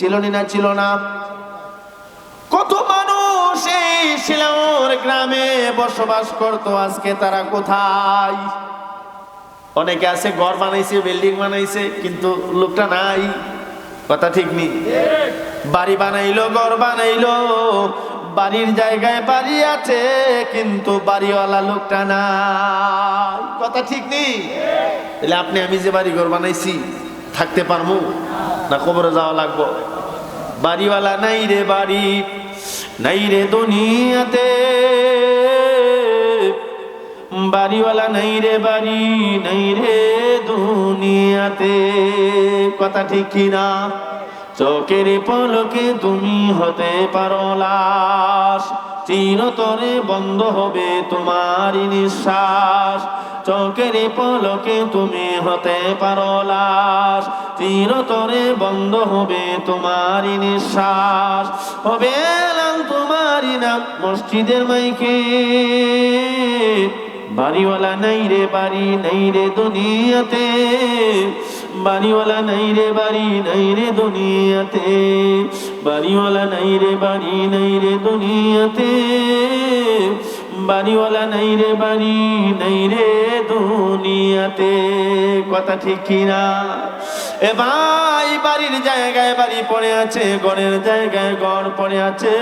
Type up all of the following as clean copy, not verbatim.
ছিল না ছিল না? কত মানুষ এই শিলাউর গ্রামে বসবাস করত, আজকে তারা কোথায়? অনেকে আছে ঘর বানাইছে, বিল্ডিং বানাইছে, কিন্তু লোকটা নাই। কথা ঠিক নেই? বাড়ি বানাইলো, ঘর বানাইলো, বাড়ির জায়গায় বাড়ি আছে, কিন্তু বাড়িওয়ালা লোকটা নাই। কথা ঠিক নেই? তাহলে আপনি আমি যে বাড়ি ঘর বানাইছি থাকতে পারবো না? কবরে যাওয়া লাগবো। বাড়িওয়ালা নাই রে বাড়ি, নাই রে দুনিয়াতে, বাড়িওয়ালা নাই রে বাড়ি, নাই রে দুনিয়াতে। কথা ঠিক কিনা? চোখের পলকে তুমি হতে পারো লাশ, চিরতরে বন্ধ হবে তোমারই নিঃশ্বাস। চোখের পলকে তুমি হতে পারো লাশ, চিরতরে বন্ধ হবে তোমারই নিঃশ্বাস। হবে এলান তোমারই নাম মসজিদের মাইকে, বাড়িওয়ালা নাই রে বাড়ি, নাই রে দুনিয়াতে, বাড়িওয়ালা নাই রে বাড়ি, নাই রে দুনিয়াতে, বাড়িওয়ালা নাই রে বাড়ি, নাই রে দুনিয়াতে, বাড়িওয়ালা নাই রে বাড়ি, নাই রে দুনিয়াতে। কথা ঠিক কিনা? এ ভাই, বাড়ির জায়গায় বাড়ি পড়ে আছে, ঘরের জায়গায় ঘর পড়ে আছে,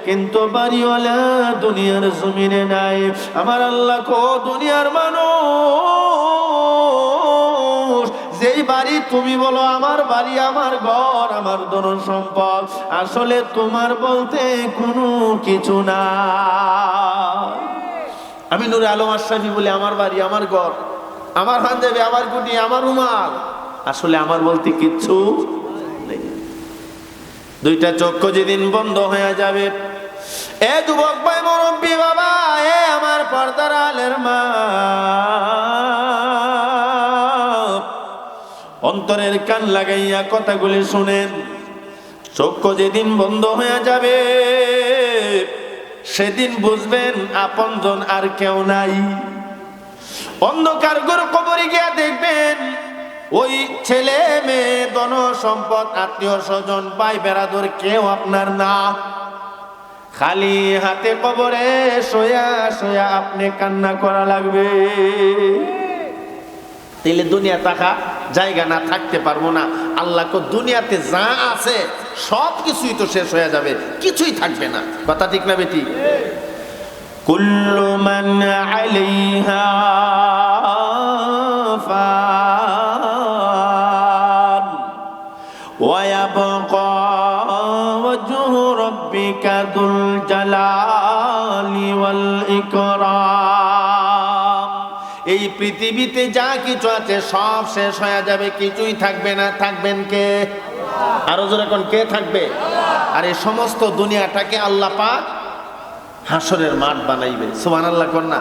কিন্তু বাড়িওয়ালা দুনিয়ার জমিনে নাই। আমার আল্লাহ কো দুনিয়ার মানুষ, যেই বাড়ি তুমি বলো আমার বাড়ি, আমার ঘর, আমার ধন সম্পদ, আসলে তোমার বলতে কোনো কিছু না। আমি নূরে আলম আশরাফি বলি আমার বাড়ি, আমার ঘর, আমার পাঞ্জাবি, আমার গুটি, আমার রুমাল, আসলে আমার বলতে কিচ্ছু নেই। দুইটা চক্ষু যেদিন বন্ধ হয়ে যাবে, এ যুবক ভাই, মুরব্বী বাবা, এ আমার পর্দার আলের মা, অন্তরের কান লাগাইয়া কথাগুলি শুনেন। চক্ষু যেদিন বন্ধ হয়ে যাবে, সেদিন বুঝবেন আপনজন আর কেউ নাই। অন্ধকার ঘোর কবরে গিয়া দেখবেন ওই ছেলে মেয়ে, ধন সম্পদ, আত্মীয় স্বজন, ভাই বেরাদর কেউ আপনার না। খালি হাতে কবরে শোয়া শোয়া আপনি কান্না করা লাগবে। তাইলে দুনিয়া থাকা জায়গা না, থাকতে পারবো না। আল্লাহ কো দুনিয়াতে যা আছে সব কিছুই তো শেষ হয়ে যাবে, কিছুই থাকবে না। কথা ঠিক না বেটি? কুল্লু মান আলাইহা ফান ওয়া ইয়াবকা ওয়াজহু রাব্বিকা যুল জালালি ওয়াল ইকরাম। এই পৃথিবীতে যা কিছু আছে সব শেষ হয়ে যাবে, কিছুই থাকবে না। থাকবেন কে? আরো জোরে কোন কে থাকবে? আর এই সমস্ত দুনিয়াটাকে আল্লাহ পাক হাসরের মাঠ বানাইবে। সুবহানাল্লাহ কোন না?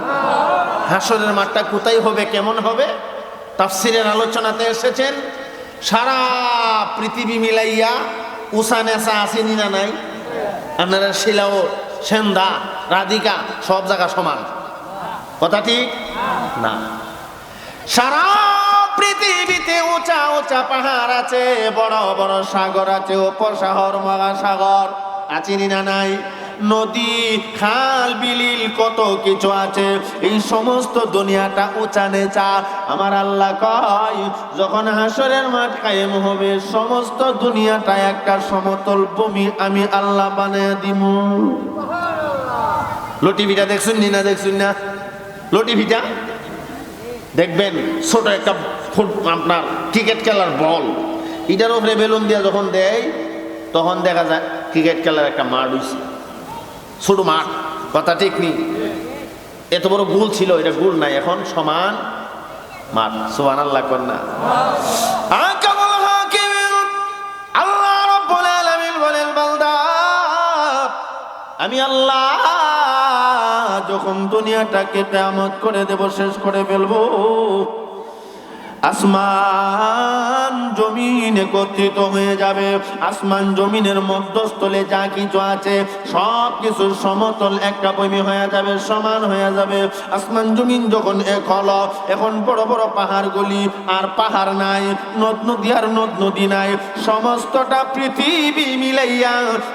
হাসরের মাঠটা কোথায় হবে, কেমন হবে? তাফসীরের আলোচনাতে এসেছেন, সারা পৃথিবী মিলাইয়া উষা নেশা আসেনি না নাই? আপনারা শিলাও, সেন্দা, রাধিকা সব জায়গা সমান। কথা ঠিক না? সারা পৃথিবীতে উঁচা উঁচা পাহাড় আছে, বড় বড় সাগর আছে, উপসাগর, মহাসাগর আছে না নাই? নদী, খাল, বিলিল, কত কিছু আছে। এই সমস্ত দুনিয়াটা উঁচা নেচা। আমার আল্লাহ কয়, যখন হাসরের মাঠ কায়েম হবে, সমস্ত দুনিয়াটা একটা সমতল ভূমি আমি আল্লাহ বানায় দিব। লটি ভিটা দেখছুন না? দেখছুন না লটি ভিটা? দেখবেন ছোট একটা আপনার ক্রিকেট খেলার বল, এটার উপরে বেলুন দিয়ে যখন দেয়, তখন দেখা যায় ক্রিকেট খেলার একটা মাঠ হইছে, ছোট মাঠ। কথা ঠিক নেই? এত বড় গোল ছিল, এটা গোল নাই, এখন সমান মাঠ। সুবহানাল্লাহ কোন না? আল্লাহ রাব্বুল আলামিন বলেন, বান্দা, আমি আল্লাহ যখন দুনিয়াটাকে কিয়ামত করে দেব, শেষ করে ফেলবো, আসমান আসমান জমিন একত্রিত হয়ে যাবে। আসমান জমিনের মধ্যস্থলে যা কিছু আছে সব কিছু সমতল একটা ভূমি হয়ে যাবে, সমান হয়ে যাবে। আসমান জমিন যখন এক হলো, এখন বড় বড় পাহাড়গুলি আর পাহাড় নাই, নদ নদী আর নদ নদী নাই, সমস্তটা পৃথিবী মিলাইয়া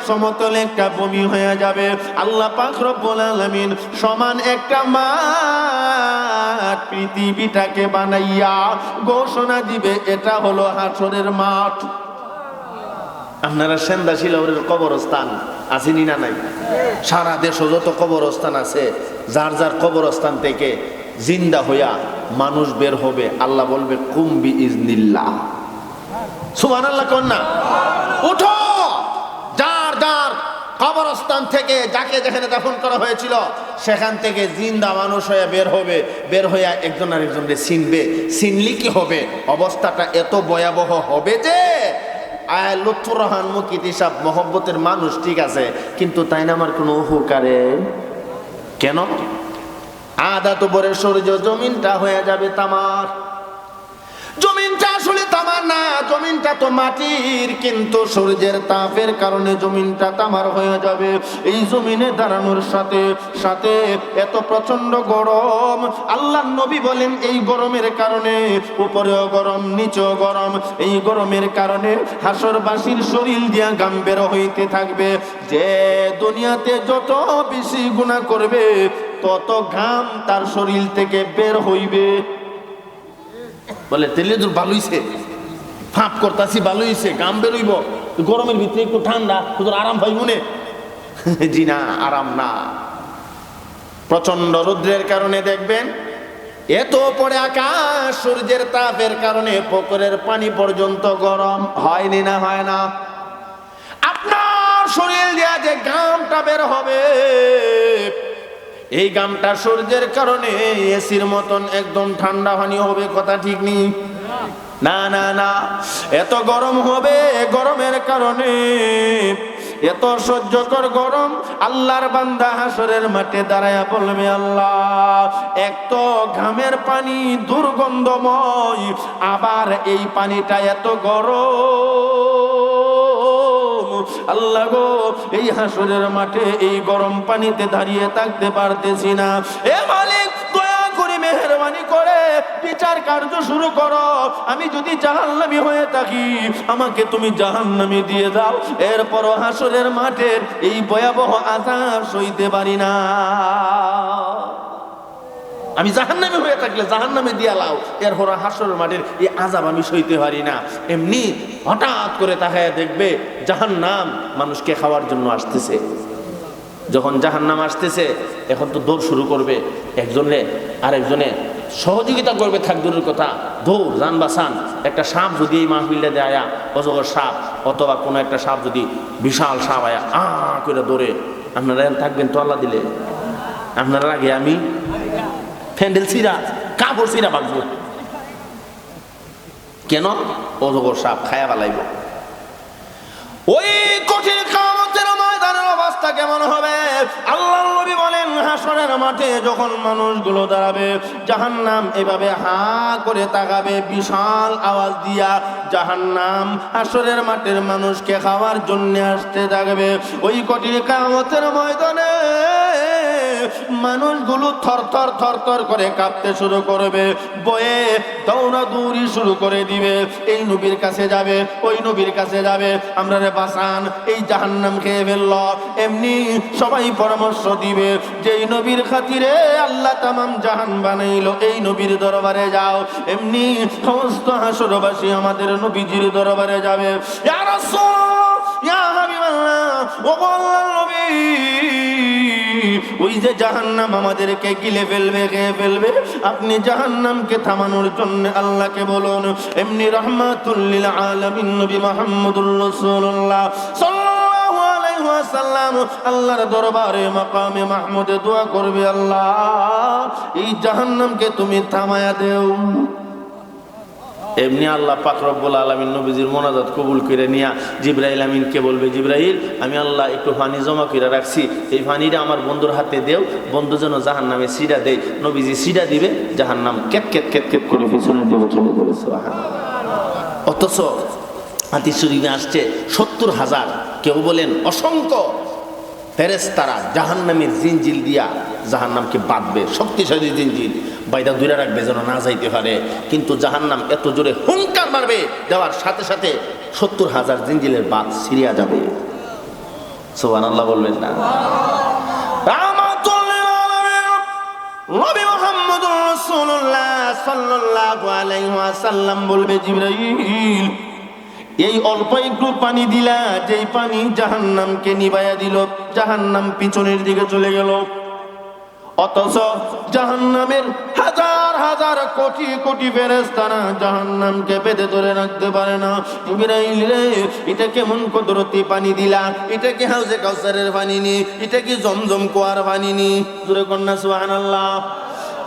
সমতল একটা ভূমি হয়ে যাবে। আল্লাহ পাক রব্বুল আলামিন সমান একটা মাঠ পৃথিবীটাকে বানাইয়া ঘোষণা দিবে, এটা হলো হাসরের মাঠ। আপনারা সেন্দা শিলৌরের কবরস্থান আসেনি না নাই? সারা দেশে যত কবরস্থান আছে, যার যার কবরস্থান থেকে জিন্দা হইয়া মানুষ বের হবে। আল্লাহ বলবে কুম্বি ইজনিল্লাহ, সুবহানাল্লাহ কন্যা, উঠো। যার যার কবরস্থান থেকে যাকে যেখানে দাফন করা হয়েছিল সেখান থেকে জিন্দা মানুষ হয়ে বের হবে। বের হইয়া একজন আরেকজনকে চিনবে। চিনলি কি হবে? অবস্থাটা এত ভয়াবহ হবে যে লুৎফুর রহমান মুকিত সাহেব মহব্বতের মানুষ ঠিক আছে, কিন্তু তাই না আমার কোনো উপকারে। কেন? আদা তো বরে সূর্য, জমিনটা হয়ে যাবে তামার। জমিনটা আসলে তামার না, জমিনটা তো মাটির, কিন্তু সূর্যের তাপের কারণে জমিনটা তামার হয়ে যাবে। এই জমিনে দাঁড়ানোর সাথে সাথে এত প্রচন্ড গরম। আল্লাহ নবী বলেন এই গরমের কারণে উপরেও গরম, নিচেও গরম। এই গরমের কারণে হাসরবাসীর শরীর দিয়া ঘাম বের হইতে থাকবে। যে দুনিয়াতে যত বেশি গুনাহ করবে তত ঘাম তার শরীর থেকে বের হইবে। বলে তেলে তো ভালো হইছে, ফাঁপ করতাছি ভালো হইছে, গাম বেরোইব, গরমের ভিতরে একটু ঠান্ডা, তোর আরাম পাই মনে? জি না, আরাম না। প্রচন্ড রৌদ্রের কারণে দেখবেন এত পরে আকাশ, সূর্যের তাপের কারণে পুকুরের পানি পর্যন্ত গরম হয়নি না? হয় না? আপনার শরীর দিয়া যে ঘামটা বের হবে, এই গামটা সূর্যের কারণে এসির মতন একদম ঠান্ডা পানি হবে, কথা ঠিক নেই? না না না, এত গরম হবে। গরমের কারণে এত সহ্যকর গরম, আল্লাহর বান্দা হাসরের মাঠে দাঁড়ায়া বলবে আল্লাহ, এক তো ঘামের পানি দুর্গন্ধময়, আবার এই পানিটা এত গরম। আল্লাহ গো, এই হাসরের মাঠে এই গরম পানিতে দাঁড়িয়ে থাকতে পারতেছি না। এ মালিক, দয়া করে মেহেরবানি করে বিচার কার্য শুরু করো। আমি যদি জাহান্নামী হয়ে থাকি আমাকে তুমি জাহান্নামে দিয়ে দাও, এরপরও হাসরের মাঠের এই ভয়াবহ আযাব সইতে পারি না। আমি জাহান্নামে হয়ে থাকলে জাহান্নামে দিয়া লাও, এরপর হাসরের মাঠের এই আযাব আমি সইতে পারি না। এমনি হঠাৎ করে তাকায়া দেখবে জাহান্নাম মানুষকে খাওয়ার জন্য আসতেছে। যখন জাহান্নাম আসতেছে, এখন তো দৌড় শুরু করবে, একজনে আরেকজনে সহযোগিতা করবে। থাক দূরের কথা, দৌড়, জান বাঁচান। একটা সাপ যদি এই মাহফিলে দেয় আয়া, অজগর সাপ অথবা কোনো একটা সাপ যদি বিশাল সাপ আয়া করে দৌড়ে, আপনারা থাকবেন তো আল্লাহ দিলে? আপনারা আগে আমি ফ্যান্ডেল ছিঁড়া, কাপড় ছিঁড়া বাঁচবো। কেন? অজগর সাপ খায়া পালাইব। ওই কঠিন কিয়ামতের ময়দানের অবস্থা কেমন হবে? আল্লাহর নবী বলেন, হাসরের মাঠে যখন মানুষগুলো দাঁড়াবে, জাহান্নাম এভাবে হা করে তাকাবে বিশাল আওয়াজ দিয়া। জাহান্নাম হাসরের মাঠের মানুষকে খাওয়ার জন্য আসতে থাকবে। ওই কঠিন কিয়ামতের ময়দানে মানুষগুলো থরথর থরথর করে কাঁপতে শুরু করবে, বয়ে দৌড়াদৌড়ি শুরু করে দিবে। এই নবীর কাছে যাবে, ওই নবীর কাছে যাবে, আমরা রে বাঁচান, এই জাহান্নাম খেয়ে ফেলল। এমনি সবাই পরামর্শ দিবে, যেই নবীর খাতিরে আল্লাহ তামাম জাহান বানাইলো, এই নবীর দরবারে যাও। এমনি সমস্ত হাসরবাসী আমাদের নবীজির দরবারে যাবে। ইয়া রাসূল, ইয়া হাবিবাল্লাহ, ও আল্লাহর নবী, ওই যে জাহান্নাম আমাদেরকে গিলে ফেলবে, খেয়ে ফেলবে, আপনি জাহান্নামকে থামানোর জন্য আল্লাহকে বলুন। এমনি রাহমাতুল লিল আলামিন নবী মুহাম্মদুর রাসূলুল্লাহ সাল্লাল্লাহু আলাইহি ওয়াসাল্লাম আল্লাহর দরবারে মাকামে মাহমুদে দোয়া করবে, আল্লাহ এই জাহান্নামকে তুমি থামায়া দেও। এমনি আল্লাহ পাক রব্বুল আলামিন নবীজির মোনাজাত কবুল করে নিয়া জিবরাইল আমিনকে বলবে, জিবরাইল, আমি আল্লাহ একটু পানি জমা করে রাখছি, এই পানিটা আমার বন্ধুর হাতে দেও, বন্ধু যেন জাহান্নামে সিডা দেয়। নবীজি সিডা দিবে, জাহান্নাম কেট কেট কেট কেট করে পিছনে দেবে, চলে যাবে। সুবহানাল্লাহ। অথচ হাদিস শরীফে আসছে 70,000, কেউ বলেন অসংখ্য ফেরেশতারা জাহান্নামের জিনজিল দিয়া জাহান্নামকে বাঁধবে, শক্তিশালী জিনজিল বাইদা দূরে রাখবে যেন না যাইতে পারে। কিন্তু জাহান্নাম এত জোরে হুঙ্কার মারবে, দেওয়ার সাথে সাথে 70,000 জিনজিলের বাঁধ ছিঁড়িয়া যাবে। সুবহানাল্লাহ বলবেন না? নবী মুহাম্মদুর রাসূলুল্লাহ সাল্লাল্লাহু আলাইহি ওয়াসাল্লাম বলবে, জিবরাইল এই অল্প একটু পানি দিলা, যেই পানি জাহান্নামকে নিবাইয়া দিল, জাহান্নাম পিছনের দিকে চলে গেল। অথচ জাহান্নামের হাজার হাজার কোটি কোটি ফেরেশতারা জাহান্নামকে বেঁধে ধরে রাখতে পারে না। জিবরাইল রে, এটা কেমন কুদরতি পানি দিলা? এটা কি হাউজে কাউসারের পানি নি? এটা কি জমজম কুয়ার পানি নি? জোরে কন্যা সুবহানাল্লাহ।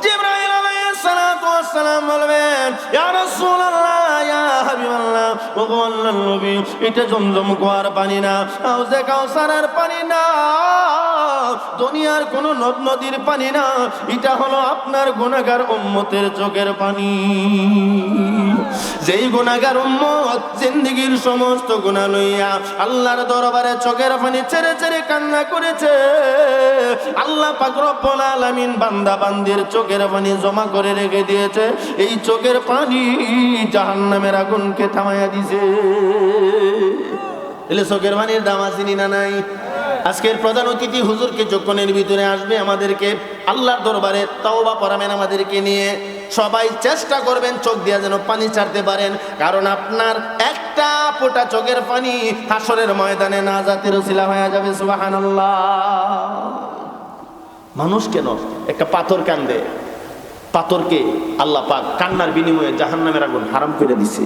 জিবরাইল আলাইহিস সালাতু ওয়াস সালাম বলবেন, ইয়া রাসূলুল্লাহ, ইয়া হাবিবাল্লাহ, ও আল্লাহর নবী, এটা জমজম কুয়ার পানি না, হাউজে কাউসারের পানি না, দুনিয়ার কোন নদ নদীর পানি না, এটা হলো আপনার গুনাহগার উম্মতের চোখের পানি। যেই গুনাহগার উম্মত জিন্দেগীর সমস্ত গুনাহ লইয়া আল্লাহর দরবারে চোখের পানি ছেড়ে ছেড়ে কান্না করেছে, আল্লাহ পাক রব্বুল আলামিন বান্দা বান্দির চোখের পানি জমা করে রেখে দিয়েছে। এই চোখের পানি জাহান্নামের আগুনকে থামাইয়া দিয়েছে। এলে চোখের পানির দাম আছে না নাই? আজকের প্রধান অতিথি হুজুর কিছুক্ষণের ভিতরে আসবে, আমাদেরকে আল্লাহর দরবারে তওবা পড়াবেন আমাদেরকে নিয়ে। সবাই চেষ্টা করবেন চোখ দিয়ে যেন পানি ছাড়তে পারেন, কারণ আপনার একটা ফোঁটা চোখের পানি হাসরের ময়দানে নাজাতের ওসিলা হয়ে যাবে। সুবহানাল্লাহ। মানুষ কেন একটা পাথর কান্দে, পাথরকে আল্লাহ পাক কান্নার বিনিময়ে জাহান্নামের আগুন হারাম করে দিছে।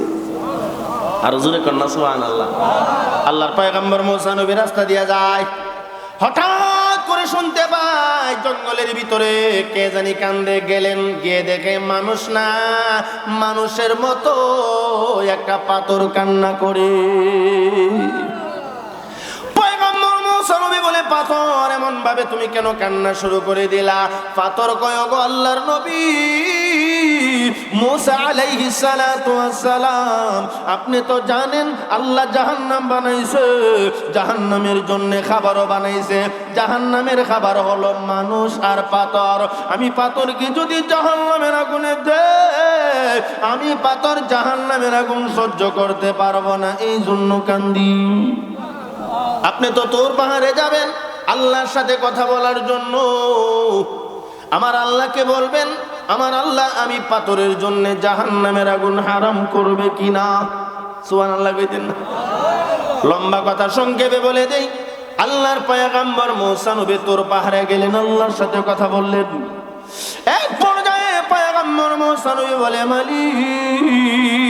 আর জোরে কন্যা সুবহানাল্লাহ। আল্লাহর পয়গম্বর মুসা নবী রাস্তা দিয়া যায়, হঠাৎ করে শুনতে পায় জঙ্গলের ভিতরে কে জানি কান্দে। গেলেন, গিয়ে দেখে মানুষ না, মানুষের মতো একটা পাথর কান্না করে। পয়গম্বর মুসা নবী বলে, পাথর এমন ভাবে তুমি কেন কান্না শুরু করে দিলা? পাথর কয়, ওগো আল্লাহর নবী মুসা আলাইহিস সালাতু ওয়াস সালাম, আপনি তো জানেন আল্লাহ জাহান্নাম বানাইছে, জাহান্নামের জন্য খাবারও বানাইছে। জাহান্নামের খাবার হলো মানুষ আর পাথর। আমি পাথরকে যদি জাহান্নামের আগুনে দেই, আমি পাথর জাহান্নামের আগুন সহ্য করতে পারবো না, এই জন্য কান্দি। আপনি তো তোর পাহাড়ে যাবেন আল্লাহর সাথে কথা বলার জন্য, আমার আল্লাহকে বলবেন, আমার আল্লাহ আমি পাথরের জন্য জাহান্নামের আগুন হারাম করবে কিনা? সুবহানাল্লাহ কইতেন না? লম্বা কথা সংক্ষেপে বলে দেই, আল্লাহর পয়গম্বর মুসা নবী তোর পাহাড়ে গেলেন, আল্লাহর সাথে কথা বললেন। এক পর্যায়ে পয়গম্বর মুসা নবী বলে, মালিক